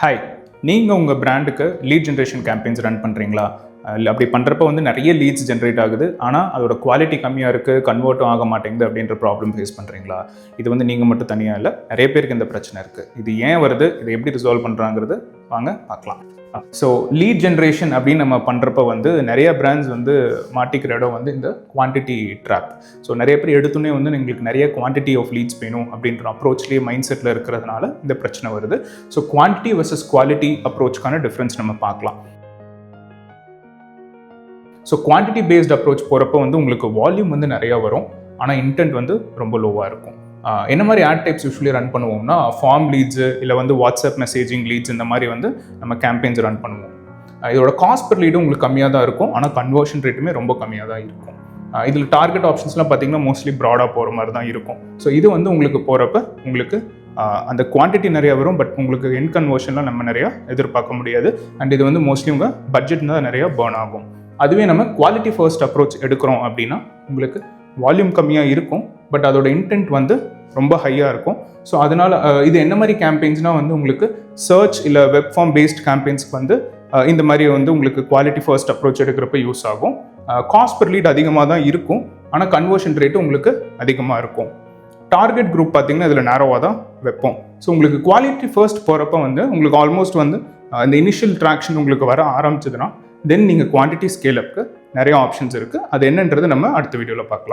Hi, நீங்கள் உங்கள் பிராண்டுக்கு lead generation campaigns run பண்ணுறீங்களா? அப்படி பண்ணுறப்ப நிறைய லீட்ஸ் ஜென்ரேட் ஆகுது, ஆனால் அதோட குவாலிட்டி கம்மியாக இருக்குது, கன்வெர்ட்டும் ஆக மாட்டேங்குது அப்படின்ற ப்ராப்ளம் ஃபேஸ் பண்ணுறீங்களா? இது நீங்கள் மட்டும் தனியாக இல்லை, நிறைய பேருக்கு இந்த பிரச்சனை இருக்குது. இது ஏன் வருது, இதை எப்படி ரிசால்வ் பண்ணுறாங்கிறது வாங்க பார்க்கலாம். ஸோ லீட் ஜென்ரேஷன் அப்படின்னு நம்ம பண்ணுறப்ப நிறைய பிராண்ட்ஸ் மாட்டிக்கிற இடம் இந்த குவான்டிட்டி ட்ராப். ஸோ நிறைய பேர் எடுத்துனே எங்களுக்கு நிறைய குவான்டிட்டி ஆஃப் லீட்ஸ் வேணும் அப்படின்ற அப்ரோச்லேயே மைண்ட் செட்டில் இருக்கிறதுனால இந்த பிரச்சனை வருது. ஸோ குவான்டிட்டி வர்சஸ் குவாலிட்டி அப்ரோச்சுக்கான டிஃப்ரென்ஸ் நம்ம பார்க்கலாம். ஸோ குவான்டிட்டி பேஸ்ட் அப்ரோச் போகிறப்ப உங்களுக்கு வால்யூம் நிறையா வரும், ஆனால் இன்டென்ட் ரொம்ப லோவாக இருக்கும். என்ன மாதிரி ஆட் டைப்ஸ் யூஸ்வலி ரன் பண்ணுவோம்னா, ஃபார்ம் லீட்ஸு இல்லை வாட்ஸ்அப் மெசேஜிங் லீட்ஸ் இந்த மாதிரி நம்ம கேம்பெயின்ஸ் ரன் பண்ணுவோம். இதோட காஸ்ட் பெர் லீடும் உங்களுக்கு கம்மியாக தான் இருக்கும், ஆனால் கன்வர்ஷன் ரேட்டுமே ரொம்ப கம்மியாக தான் இருக்கும். இதில் டார்கெட் ஆப்ஷன்ஸ்லாம் பார்த்தீங்கன்னா மோஸ்ட்லி ப்ராடாக போகிற மாதிரி தான் இருக்கும். ஸோ இது உங்களுக்கு போகிறப்ப உங்களுக்கு அந்த குவான்டிட்டி நிறையா வரும், பட் உங்களுக்கு எண்ட் கன்வர்ஷன்லாம் நம்ம நிறையா எதிர்பார்க்க முடியாது. அண்ட் இது மோஸ்ட்லி உங்கள் பட்ஜெட் தான் நிறையா பர்ன் ஆகும். அதுவே நம்ம குவாலிட்டி ஃபர்ஸ்ட் அப்ரோச் எடுக்கிறோம் அப்படின்னா உங்களுக்கு வால்யூம் கம்மியாக இருக்கும், பட் அதோட இன்டென்ட் ரொம்ப ஹையாக இருக்கும். ஸோ அதனால் இது என்ன மாதிரி கேம்பெயின்ஸ்னால் உங்களுக்கு சர்ச் இல்லை வெப் ஃபார்ம் பேஸ்ட் கேம்பெயின்ஸ்க்கு இந்த மாதிரி உங்களுக்கு குவாலிட்டி ஃபர்ஸ்ட் அப்ரோச் எடுக்கிறப்ப யூஸ் ஆகும். காஸ்ட் பெர் லீட் அதிகமாக தான் இருக்கும், ஆனால் கன்வர்ஷன் ரேட்டு உங்களுக்கு அதிகமாக இருக்கும். டார்கெட் குரூப் பார்த்தீங்கன்னா இதில் நேரோவாக தான் வைப்போம். ஸோ உங்களுக்கு குவாலிட்டி ஃபர்ஸ்ட் போகிறப்ப உங்களுக்கு ஆல்மோஸ்ட் அந்த இனிஷியல் ட்ராக்ஷன் உங்களுக்கு வர ஆரம்பிச்சதுன்னா தென் நீங்கள் குவான்டிட்டி ஸ்கேல் அப்க்கு நிறைய ஆப்ஷன்ஸ் இருக்குது. அது என்னன்றது நம்ம அடுத்த வீடியோவில் பார்க்கலாம்.